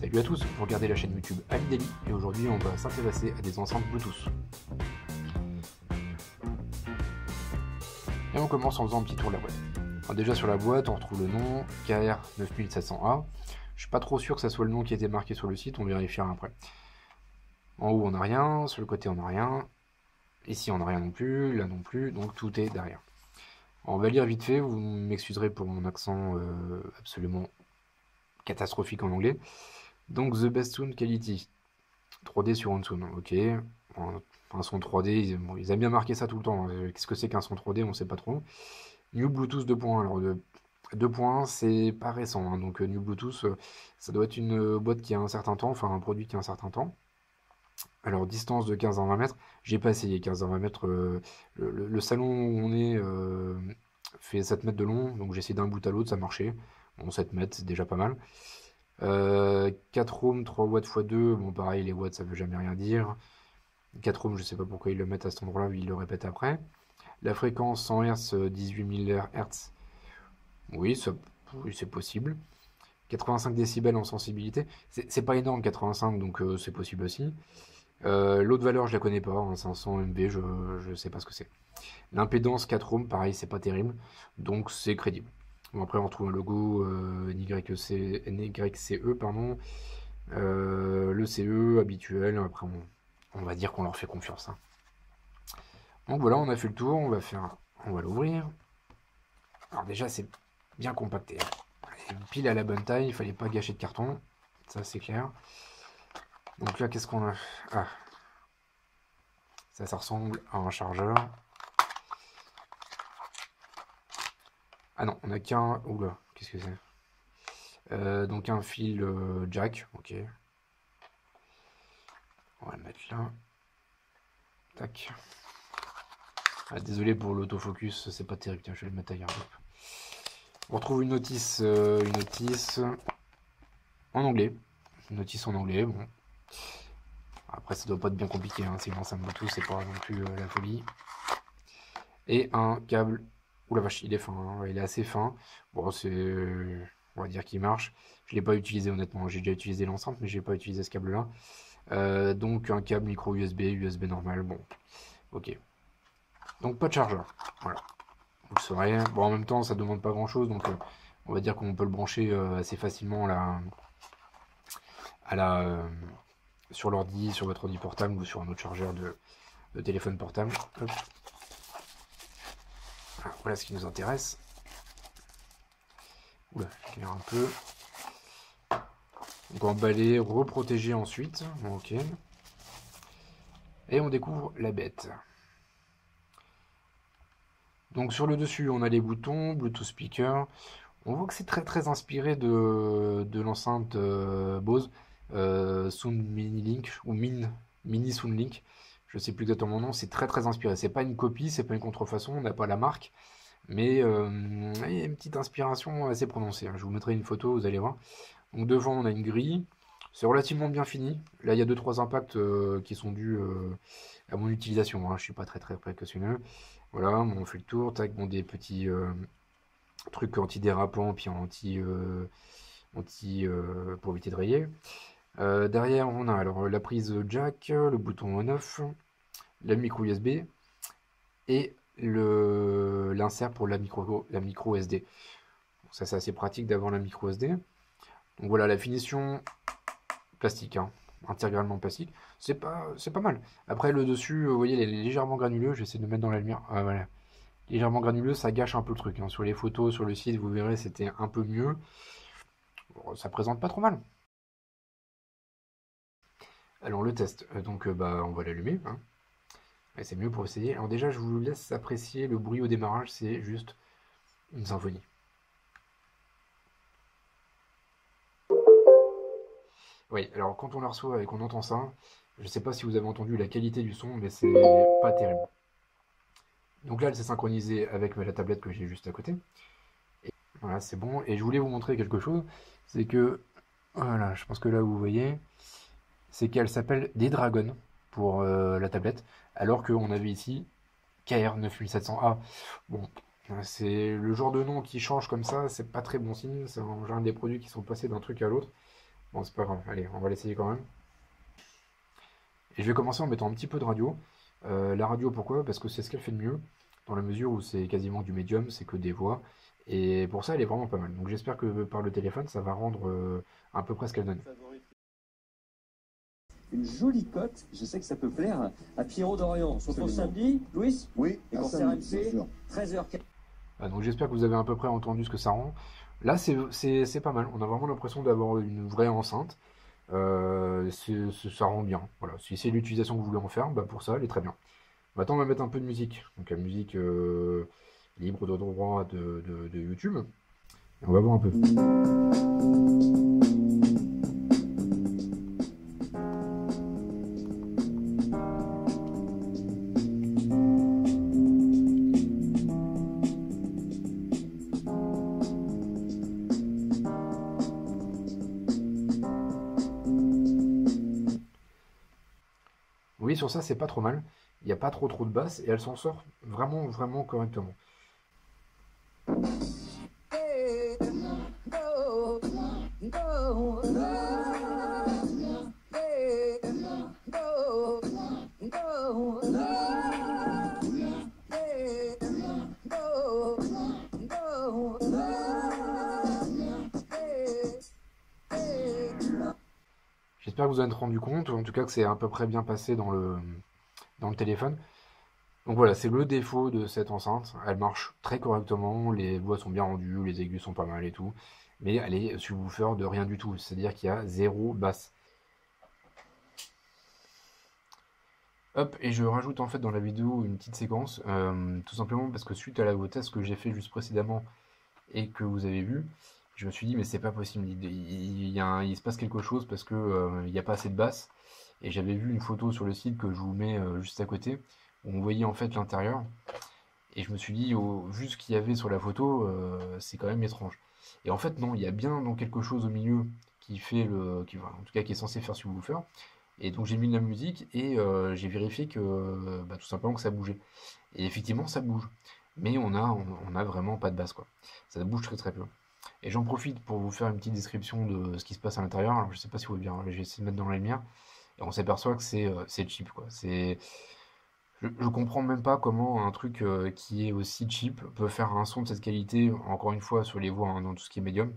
Salut à tous, vous regardez la chaîne YouTube AmiDaily et aujourd'hui on va s'intéresser à des enceintes Bluetooth. Et on commence en faisant un petit tour de la boîte. Alors déjà sur la boîte on retrouve le nom KR9700A. Je suis pas trop sûr que ça soit le nom qui a été marqué sur le site, on vérifiera après. En haut on n'a rien, sur le côté on n'a rien, ici on n'a rien non plus, là non plus, donc tout est derrière. Alors, on va lire vite fait, vous m'excuserez pour mon accent absolument catastrophique en anglais. Donc The Best Sound Quality, 3D sur Onsoon, ok. Un son 3D, ils aiment bien marquer ça tout le temps. Qu'est-ce que c'est qu'un son 3D, on sait pas trop. New Bluetooth 2.1, alors 2.1 c'est pas récent, hein, donc New Bluetooth, ça doit être une boîte qui a un certain temps, enfin un produit qui a un certain temps. Alors distance de 15 à 20 mètres, j'ai pas essayé 15 à 20 mètres, le salon où on est fait 7 mètres de long, donc j'ai essayé d'un bout à l'autre, ça marchait. Bon 7 mètres c'est déjà pas mal. 4 ohms, 3 watts x 2, bon pareil les watts ça veut jamais rien dire. 4 ohms je sais pas pourquoi ils le mettent à cet endroit là, ils le répètent après. La fréquence 100 Hz, 18 000 Hz, oui, oui c'est possible. 85 décibels en sensibilité, c'est pas énorme 85 donc c'est possible aussi. L'autre valeur je la connais pas, hein, 500 MB, je sais pas ce que c'est. L'impédance 4 ohms, pareil c'est pas terrible, donc c'est crédible. Bon, après on trouve un logo NYCE, pardon. Le CE habituel, après on va dire qu'on leur fait confiance, hein. Donc voilà, on a fait le tour, on va l'ouvrir. Alors déjà c'est bien compacté, hein. Pile à la bonne taille, il fallait pas gâcher de carton, ça c'est clair. Donc là qu'est-ce qu'on a? Ah, ça ressemble à un chargeur. Ah non, on a qu'un... Oula, qu'est-ce que c'est? Donc un fil jack, ok. On va le mettre là. Tac. Ah, désolé pour l'autofocus, c'est pas terrible. Tiens, je vais le mettre ailleurs. On retrouve une notice en anglais. Une notice en anglais, bon. Après, ça doit pas être bien compliqué, hein. C'est une enceinte Bluetooth, c'est pas non plus la folie. Et un câble. Ouh la vache, il est fin, hein. Il est assez fin. Bon, on va dire qu'il marche. Je l'ai pas utilisé honnêtement. J'ai déjà utilisé l'enceinte, mais j'ai pas utilisé ce câble-là. Donc un câble micro USB, USB normal. Bon, ok. Donc pas de chargeur. Voilà. Vous le saurez. Bon, en même temps, ça demande pas grand-chose, donc on va dire qu'on peut le brancher assez facilement sur l'ordi, sur votre ordi portable ou sur un autre chargeur de téléphone portable. Hop. Voilà ce qui nous intéresse. Oula, j'éclaire un peu. Donc emballer, reprotéger ensuite. Ok. Et on découvre la bête. Donc sur le dessus, on a les boutons, Bluetooth speaker. On voit que c'est très inspiré de l'enceinte Bose Sound Mini Link ou Mini Sound Link. Je sais plus exactement mon nom. C'est très inspiré. C'est pas une copie, c'est pas une contrefaçon. On n'a pas la marque, mais il y a une petite inspiration assez prononcée, hein. Je vous mettrai une photo, vous allez voir. Donc devant, on a une grille. C'est relativement bien fini. Là, il y a 2-3 impacts qui sont dus à mon utilisation, hein. Je suis pas très précautionneux. Voilà, bon, on fait le tour. Tac, bon, des petits trucs anti-dérapants, puis pour éviter de rayer. Derrière, on a alors la prise jack, le bouton on-off, la micro USB et l'insert pour la micro SD. Donc ça, c'est assez pratique d'avoir la micro SD. Donc voilà, la finition plastique, hein, intégralement plastique, c'est pas mal. Après, le dessus, vous voyez, il est légèrement granuleux. J'essaie de mettre dans la lumière. Ah, voilà. Légèrement granuleux, ça gâche un peu le truc, hein. Sur les photos, sur le site, vous verrez, c'était un peu mieux. Bon, ça présente pas trop mal. Alors le test, donc bah, on va l'allumer, hein. Ouais, c'est mieux pour essayer. Alors déjà, je vous laisse apprécier le bruit au démarrage, c'est juste une symphonie. Oui, alors quand on la reçoit et qu'on entend ça, je sais pas si vous avez entendu la qualité du son, mais c'est pas terrible. Donc là, elle s'est synchronisée avec la tablette que j'ai juste à côté. Et voilà, c'est bon. Et je voulais vous montrer quelque chose, c'est que, voilà, je pense que là vous voyez, c'est qu'elle s'appelle D-Dragon pour la tablette, alors qu'on avait ici KR9700A. Bon, c'est le genre de nom qui change comme ça, c'est pas très bon signe, c'est en général des produits qui sont passés d'un truc à l'autre. Bon, c'est pas grave, allez, on va l'essayer quand même. Et je vais commencer en mettant un petit peu de radio. La radio, pourquoi? Parce que c'est ce qu'elle fait de mieux, dans la mesure où c'est quasiment du médium, c'est que des voix. Et pour ça, elle est vraiment pas mal. Donc j'espère que par le téléphone, ça va rendre à peu près ce qu'elle donne. Une jolie cote, je sais que ça peut plaire à Pierrot d'Orient. Sur ton samedi, Louis. Oui, Et pour RMC, 13h15. Donc j'espère que vous avez à peu près entendu ce que ça rend. Là, c'est pas mal. On a vraiment l'impression d'avoir une vraie enceinte. Ça rend bien. Voilà. Si c'est l'utilisation que vous voulez en faire, bah pour ça, elle est très bien. Maintenant, on va mettre un peu de musique. Donc la musique libre de droit de YouTube. Et on va voir un peu. Oui, sur ça, c'est pas trop mal. Il n'y a pas trop de basse et elle s'en sort vraiment correctement. J'espère que vous en êtes rendu compte, ou en tout cas que c'est à peu près bien passé dans le téléphone. Donc voilà, c'est le défaut de cette enceinte. Elle marche très correctement, les voix sont bien rendues, les aigus sont pas mal et tout. Mais elle est subwoofer de rien du tout, c'est-à-dire qu'il y a zéro basse. Hop, et je rajoute en fait dans la vidéo une petite séquence, tout simplement parce que suite au test que j'ai fait juste précédemment et que vous avez vu, je me suis dit mais c'est pas possible, il se passe quelque chose parce que il n'y a pas assez de basse. Et j'avais vu une photo sur le site que je vous mets juste à côté, où on voyait en fait l'intérieur. Et je me suis dit, vu ce qu'il y avait sur la photo, c'est quand même étrange. Et en fait, non, il y a bien donc quelque chose au milieu qui fait en tout cas qui est censé faire subwoofer. Et donc j'ai mis de la musique et j'ai vérifié que tout simplement que ça bougeait. Et effectivement, ça bouge. Mais on a vraiment pas de basse, quoi. Ça bouge très peu. Et j'en profite pour vous faire une petite description de ce qui se passe à l'intérieur. Alors je sais pas si vous voyez bien, je vais essayer de mettre dans la lumière. Et on s'aperçoit que c'est cheap, quoi. Je comprends même pas comment un truc qui est aussi cheap peut faire un son de cette qualité, encore une fois, sur les voix, hein, dans tout ce qui est médium.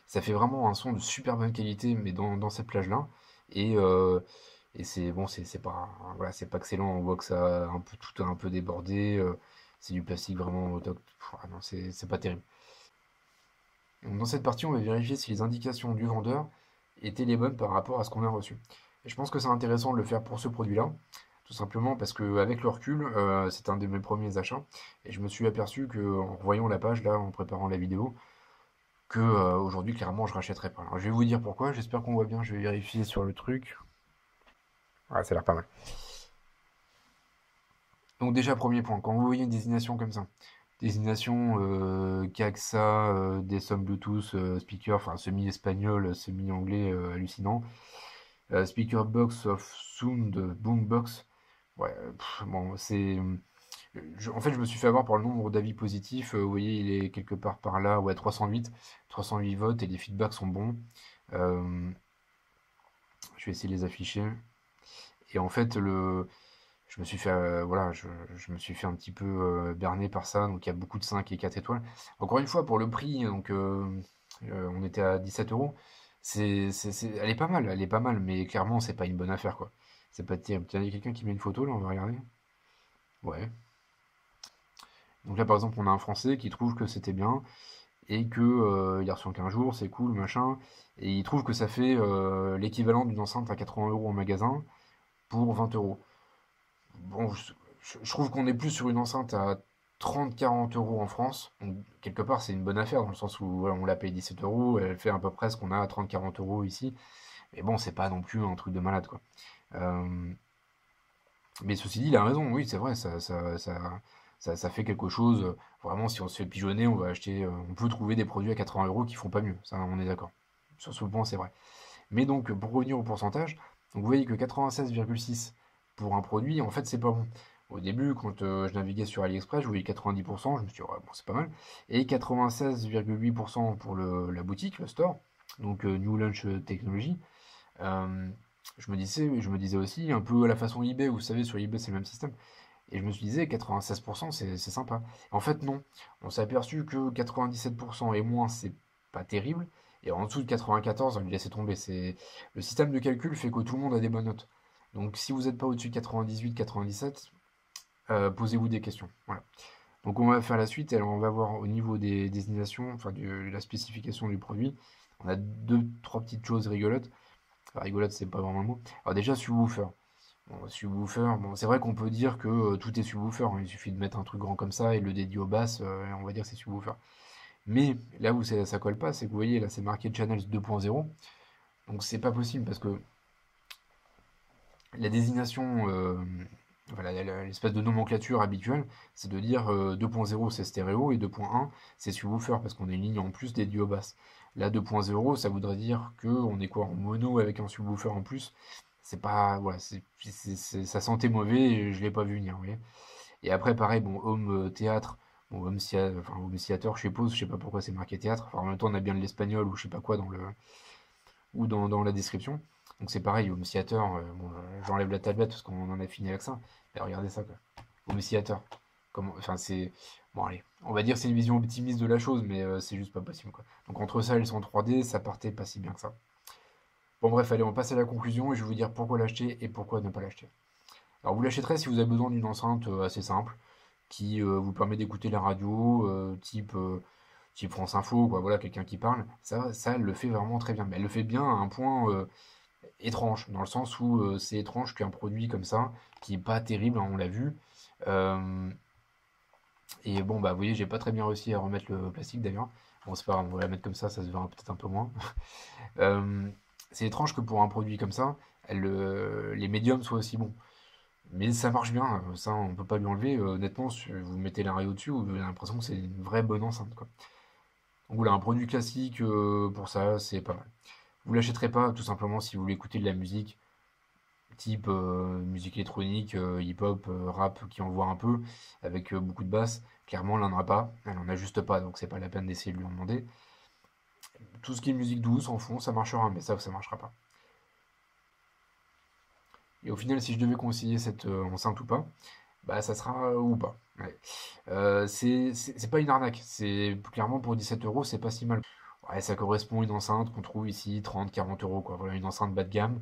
Ça fait vraiment un son de super bonne qualité, mais dans cette plage-là. Et, euh, et c'est bon, c'est pas, voilà, c'est pas excellent. On voit que ça a tout est un peu débordé. C'est du plastique vraiment au top. Ah non, c'est pas terrible. Donc, dans cette partie, on va vérifier si les indications du vendeur étaient les bonnes par rapport à ce qu'on a reçu. Et je pense que c'est intéressant de le faire pour ce produit-là, tout simplement parce qu'avec le recul, c'est un de mes premiers achats, et je me suis aperçu que en voyant la page, là, en préparant la vidéo, que aujourd'hui, clairement, je rachèterais pas. Alors, je vais vous dire pourquoi, j'espère qu'on voit bien, je vais vérifier sur le truc. Ouais, ça a l'air pas mal. Donc déjà, premier point, quand vous voyez une désignation comme ça, désignation KAXA, des sommes Bluetooth, speaker, enfin semi-espagnol, semi-anglais, hallucinant. Speaker box of sound boombox. Ouais, bon, en fait, je me suis fait avoir par le nombre d'avis positifs. Vous voyez, il est quelque part par là, ouais, 308 votes et les feedbacks sont bons. Euh, je vais essayer de les afficher. Et en fait, je me suis fait, voilà, je me suis fait un petit peu berner par ça. Donc, il y a beaucoup de 5 et 4 étoiles. Encore une fois, pour le prix, donc, on était à 17 euros. Elle est pas mal, elle est pas mal, mais clairement, c'est pas une bonne affaire, quoi. C'est pas terrible. Tiens, il y a quelqu'un qui met une photo, là, on va regarder. Ouais. Donc là, par exemple, on a un Français qui trouve que c'était bien et que il a reçu en 15 jours, c'est cool, machin. Et il trouve que ça fait l'équivalent d'une enceinte à 80 euros en magasin pour 20 euros. Bon, je trouve qu'on est plus sur une enceinte à 30-40 euros en France. Donc, quelque part, c'est une bonne affaire dans le sens où voilà, on l'a payé 17 euros, elle fait à peu près ce qu'on a à 30-40 euros ici. Mais bon, c'est pas non plus un truc de malade, quoi. Euh, mais ceci dit, il a raison, oui, c'est vrai, ça fait quelque chose. Vraiment, si on se fait pigeonner, on va acheter. On peut trouver des produits à 80 euros qui font pas mieux, ça, on est d'accord. Sur ce point, c'est vrai. Mais donc, pour revenir au pourcentage, donc vous voyez que 96,6 pour un produit, en fait, c'est pas bon. Au début, quand je naviguais sur AliExpress, je voyais 90%, je me suis dit, ouais, bon, c'est pas mal. Et 96,8% pour la boutique, le store. donc New Launch Technology. Je me disais aussi, un peu à la façon eBay, vous savez, sur eBay c'est le même système. Et je me suis dit, 96% c'est sympa. En fait, non. On s'est aperçu que 97% et moins, c'est pas terrible. Et en dessous de 94, on lui laissait tomber. Le système de calcul fait que tout le monde a des bonnes notes. Donc si vous n'êtes pas au-dessus de 98, 97, posez-vous des questions. Voilà. Donc on va faire la suite. Alors on va voir au niveau des désignations, enfin de la spécification du produit. On a deux, trois petites choses rigolotes. Enfin, rigolote, c'est pas vraiment le mot. Alors déjà, subwoofer. Bon, subwoofer, bon, c'est vrai qu'on peut dire que tout est subwoofer, hein. Il suffit de mettre un truc grand comme ça et le dédier aux basses, et on va dire que c'est subwoofer. Mais là où ça colle pas, c'est que vous voyez, là c'est marqué Channels 2.0, donc c'est pas possible parce que la désignation, voilà, l'espèce de nomenclature habituelle, c'est de dire 2.0 c'est stéréo et 2.1 c'est subwoofer parce qu'on a une ligne en plus dédiée aux basses. Là 2.0 ça voudrait dire que on est quoi en mono avec un subwoofer en plus. C'est pas, voilà, ça sentait mauvais et je l'ai pas vu venir, vous voyez. Et après pareil, bon, home théâtre, bon, enfin, home theater, je suppose, je sais pas pourquoi c'est marqué théâtre. Enfin, en même temps on a bien de l'espagnol ou je sais pas quoi dans la description. Donc c'est pareil, home theater, bon, j'enlève la tablette parce qu'on en a fini avec ça. Et regardez ça quoi. Home theater. Enfin c'est. Bon allez, on va dire c'est une vision optimiste de la chose, mais c'est juste pas possible quoi. Donc entre ça et le son 3D, ça partait pas si bien que ça. Bon bref, allez, on passe à la conclusion et je vais vous dire pourquoi l'acheter et pourquoi ne pas l'acheter. Alors vous l'achèterez si vous avez besoin d'une enceinte assez simple qui vous permet d'écouter la radio, type France Info, quoi, voilà, quelqu'un qui parle. Ça, elle le fait vraiment très bien. Mais elle le fait bien à un point étrange, dans le sens où c'est étrange qu'un produit comme ça, qui est pas terrible, hein, on l'a vu. euh, et bon, bah vous voyez, j'ai pas très bien réussi à remettre le plastique d'ailleurs. Bon, c'est pas grave, on va la mettre comme ça se verra peut-être un peu moins. Euh, c'est étrange que pour un produit comme ça, les médiums soient aussi bons. Mais ça marche bien, ça on peut pas lui enlever. Honnêtement, si vous mettez l'Ario dessus, vous avez l'impression que c'est une vraie bonne enceinte, quoi. Donc voilà, un produit classique pour ça, c'est pas mal. Vous l'achèterez pas tout simplement si vous voulez écouter de la musique, type musique électronique, hip-hop, rap qui envoie un peu, avec beaucoup de basse. Clairement, elle n'en a pas, elle en a juste pas, donc c'est pas la peine d'essayer de lui en demander. Tout ce qui est musique douce en fond, ça marchera, mais ça marchera pas. Et au final, si je devais conseiller cette enceinte ou pas, bah ça sera ou pas. Ouais. C'est pas une arnaque. C'est clairement pour 17 euros, c'est pas si mal. Ouais, ça correspond à une enceinte qu'on trouve ici 30-40 euros, quoi. Voilà, une enceinte bas de gamme.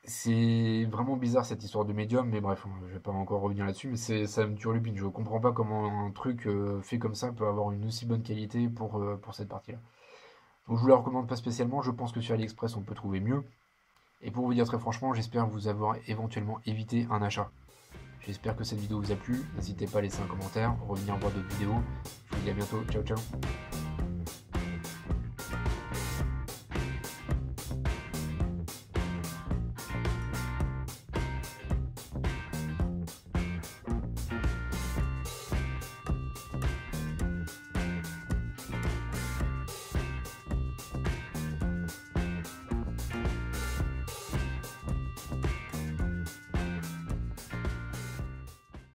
C'est vraiment bizarre cette histoire de médium, mais bref, je vais pas encore revenir là-dessus, mais ça me turlupine. Je comprends pas comment un truc fait comme ça peut avoir une aussi bonne qualité pour cette partie-là. Donc je vous la recommande pas spécialement. Je pense que sur AliExpress on peut trouver mieux. Et pour vous dire très franchement, j'espère vous avoir éventuellement évité un achat. J'espère que cette vidéo vous a plu. N'hésitez pas à laisser un commentaire, revenir voir d'autres vidéos. Je vous dis à bientôt. Ciao ciao.